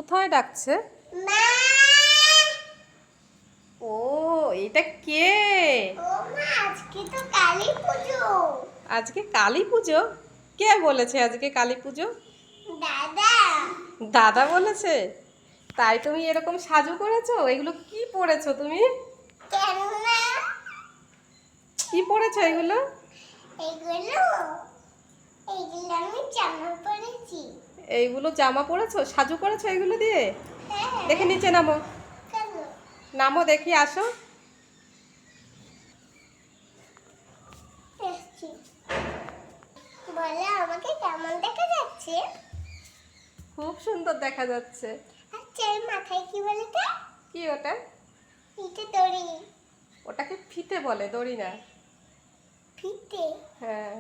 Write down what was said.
কোথায় ডাকছে? মা! ও, এটা কে? ও মা, আজকে তো কালী পুজো। আজকে কালী পুজো? কে বলেছে আজকে কালী পুজো? দাদা। দাদা বলেছে? তাই তুমি এরকম সাজু করেছো? এগুলো কি পরেছো তুমি? কেন না? কি পরেছো এগুলো? এগুলো এগুলো আমি জামা পরেছি। এইগুলো জামা পরেছো, সাজু করেছো এগুলো দিয়ে? হ্যাঁ। দেখে নিচে নামো। কেন? নামো দেখি, আসো। এসছি। বলে আমাকে কেমন দেখা যাচ্ছে? খুব সুন্দর দেখা যাচ্ছে। আচ্ছা, এর মাথায় কি বলে তা? কি ওটা? এটা দড়ি। ওটাকে ফিতে বলে, দড়ি না। ফিতে? হ্যাঁ।